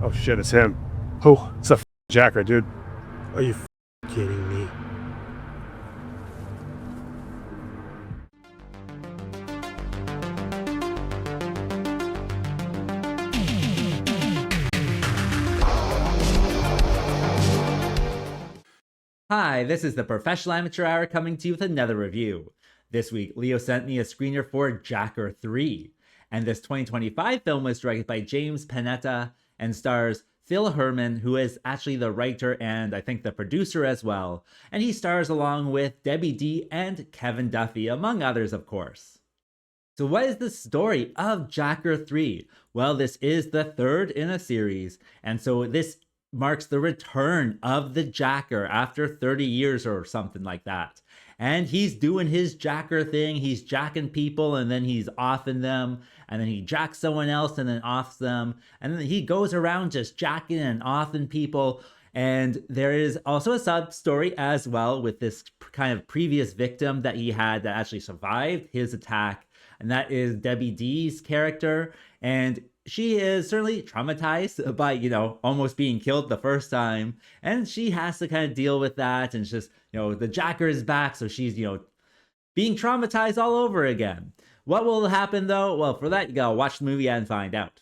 Oh shit, it's him. Oh, it's a Jacker, dude. Are you kidding me? Hi, this is the Professional Amateur Hour coming to you with another review. This week, Leo sent me a screener for JACKER 3, and this 2025 film was directed by James Panetta and stars Phil Herman, who is actually the writer and I think the producer as well, and he stars along with Debbie D and Kevin Duffy, among others, of course. So what is the story of JACKER 3? Well, this is the third in a series, and so this marks the return of the Jacker after 30 years or something like that. And he's doing his Jacker thing. He's jacking people and then he's offing them. And then he jacks someone else and then offs them. And then he goes around just jacking and offing people. And there is also a sub story as well with this kind of previous victim that he had that actually survived his attack. And that is Debbie D's character. And she is certainly traumatized by, almost being killed the first time. And she has to kind of deal with that. And it's just, the Jacker is back. So she's, being traumatized all over again. What will happen though? Well, for that, you gotta watch the movie and find out.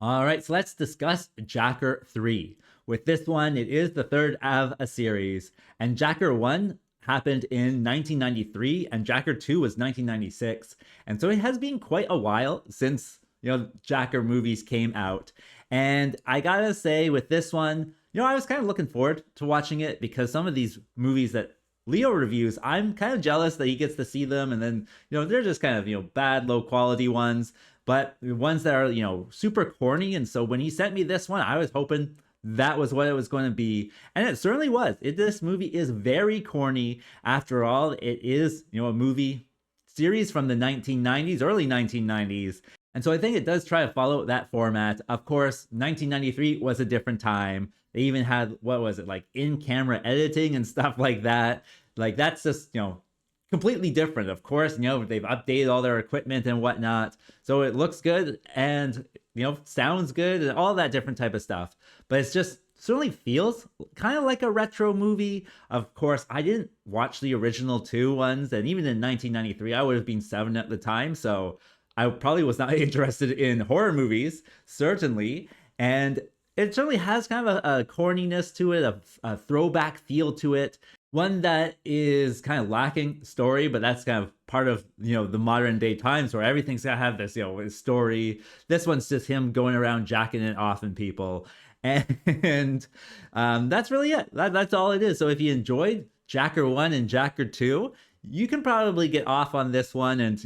All right, so let's discuss JACKER 3. With this one, it is the third of a series. And JACKER 1 happened in 1993 and JACKER 2 was 1996. And so it has been quite a while since JACKER movies came out. And I gotta say with this one, I was kind of looking forward to watching it because some of these movies that Leo reviews, I'm kind of jealous that he gets to see them. And then, they're just kind of, bad, low quality ones, but ones that are, super corny. And so when he sent me this one, I was hoping that was what it was going to be. And it certainly was. This movie is very corny. After all, it is, a movie series from the 1990s, early 1990s. And so I think it does try to follow that format. Of course, 1993 was a different time. They even had, what was it, like in-camera editing and stuff like that. Like that's just, completely different. Of course, they've updated all their equipment and whatnot. So it looks good and, sounds good and all that different type of stuff. But it's just certainly feels kind of like a retro movie. Of course, I didn't watch the original two ones. And even in 1993, I would have been 7 at the time. So I probably was not interested in horror movies, certainly. And it certainly has kind of a corniness to it, a throwback feel to it. One that is kind of lacking story, but that's kind of part of, the modern day times where everything's got to have this, story. This one's just him going around jacking it off in people. And that's really it. That's all it is. So if you enjoyed JACKER 1 and JACKER 2, you can probably get off on this one and,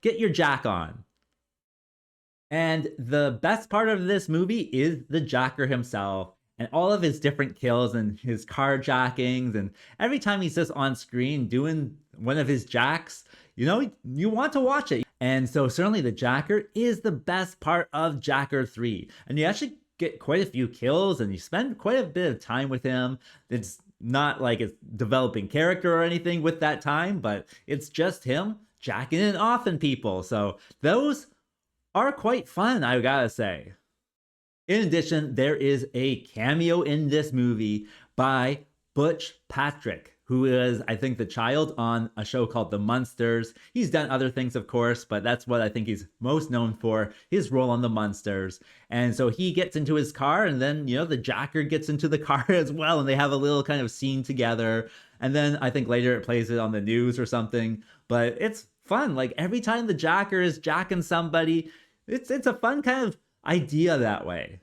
get your jack on. And the best part of this movie is the Jacker himself and all of his different kills and his carjackings. And every time he's just on screen doing one of his jacks, you want to watch it. And so certainly the Jacker is the best part of JACKER 3. And you actually get quite a few kills and you spend quite a bit of time with him. It's not like it's developing character or anything with that time, but it's just him jacking it off in people. So those are quite fun, I gotta say. In addition, there is a cameo in this movie by Butch Patrick, who is, I think, the child on a show called The Munsters. He's done other things, of course, but that's what I think he's most known for, his role on The Munsters. And so he gets into his car, and then, the Jacker gets into the car as well, and they have a little kind of scene together. And then I think later it plays it on the news or something, but it's fun. Like every time the Jacker is jacking somebody, it's a fun kind of idea that way.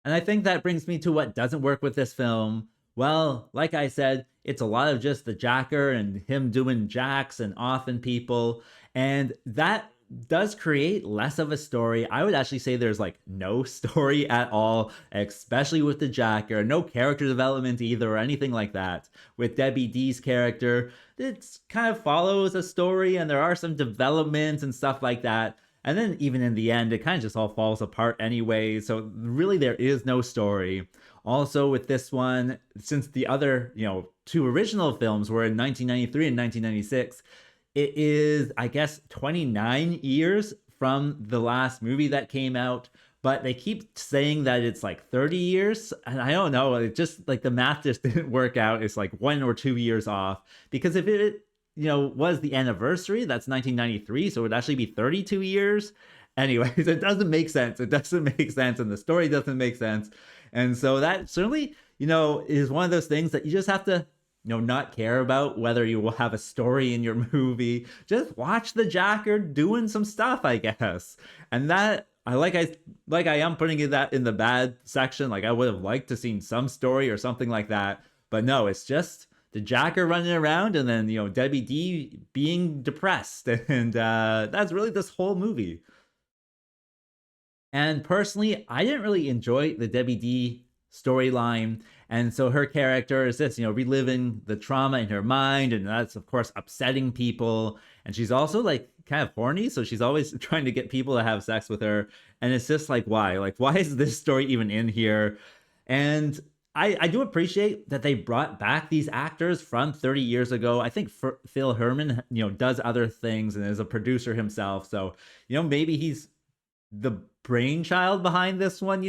And I think that brings me to what doesn't work with this film. Well, like I said, it's a lot of just the Jacker and him doing jacks and offing people. And that does create less of a story. I would actually say there's like no story at all, especially with the Jacker. No character development either or anything like that. With Debbie D's character, it kind of follows a story and there are some developments and stuff like that. And then even in the end, it kind of just all falls apart anyway. So really there is no story. Also with this one, since the other, two original films were in 1993 and 1996, it is, I guess, 29 years from the last movie that came out. but they keep saying that it's like 30 years. And I don't know. It just like the math just didn't work out. It's like 1 or 2 years off. Because if it, was the anniversary, that's 1993. So it would actually be 32 years. Anyways, it doesn't make sense. It doesn't make sense. And the story doesn't make sense. And so that certainly, is one of those things that you just have to, not care about whether you will have a story in your movie. Just watch the Jacker doing some stuff, I guess. And that I am putting that in the bad section. Like I would have liked to seen some story or something like that. But no, it's just the Jacker running around and then, Debbie D being depressed. And that's really this whole movie. And personally, I didn't really enjoy the Debbie D storyline. And so her character is this, reliving the trauma in her mind. And that's, of course, upsetting people. And she's also like kind of horny. So she's always trying to get people to have sex with her. And it's just like, why? Like, why is this story even in here? And I do appreciate that they brought back these actors from 30 years ago. I think Phil Herman, does other things and is a producer himself. So, maybe he's the brainchild behind this one,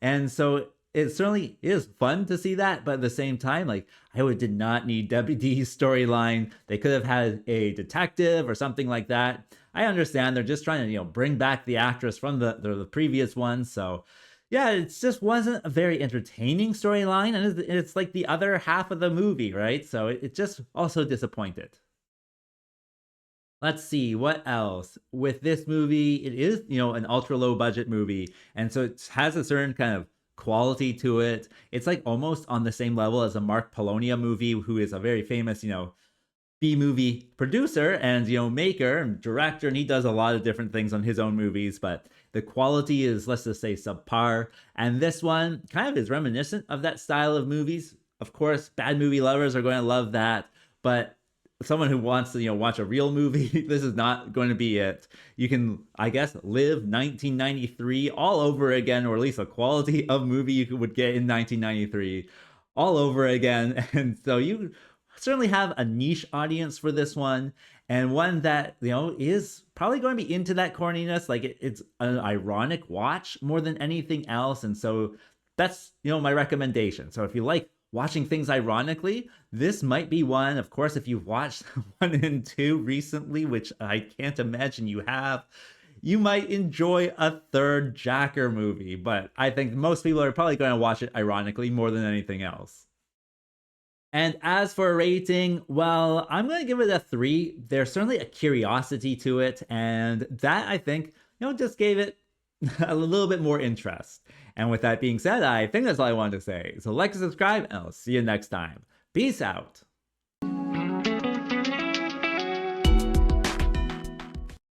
And so it certainly is fun to see that, but at the same time, like did not need Debbie D's storyline. They could have had a detective or something like that. I understand they're just trying to bring back the actress from the previous one. So yeah, it just wasn't a very entertaining storyline, and it's like the other half of the movie, right? So it just also disappointed. Let's see what else with this movie. It is an ultra low budget movie, and so it has a certain kind of quality to it. It's like almost on the same level as a Mark Polonia movie, who is a very famous, B-movie producer and, maker and director, and he does a lot of different things on his own movies, but the quality is, let's just say, subpar. And this one kind of is reminiscent of that style of movies. Of course, bad movie lovers are going to love that, but someone who wants to, watch a real movie, this is not going to be it. You can, I guess, live 1993 all over again, or at least a quality of movie you would get in 1993 all over again. And so you certainly have a niche audience for this one, and one that, is probably going to be into that corniness. Like it's an ironic watch more than anything else. And so that's, my recommendation. So if you like watching things ironically, this might be one. Of course, if you've watched 1 and 2 recently, which I can't imagine you have, you might enjoy a third Jacker movie. But I think most people are probably going to watch it ironically more than anything else. And as for a rating, well, I'm going to give it a 3. There's certainly a curiosity to it, and that, I think, just gave it a little bit more interest. And with that being said, I think that's all I wanted to say. So like and subscribe, and I'll see you next time. Peace out.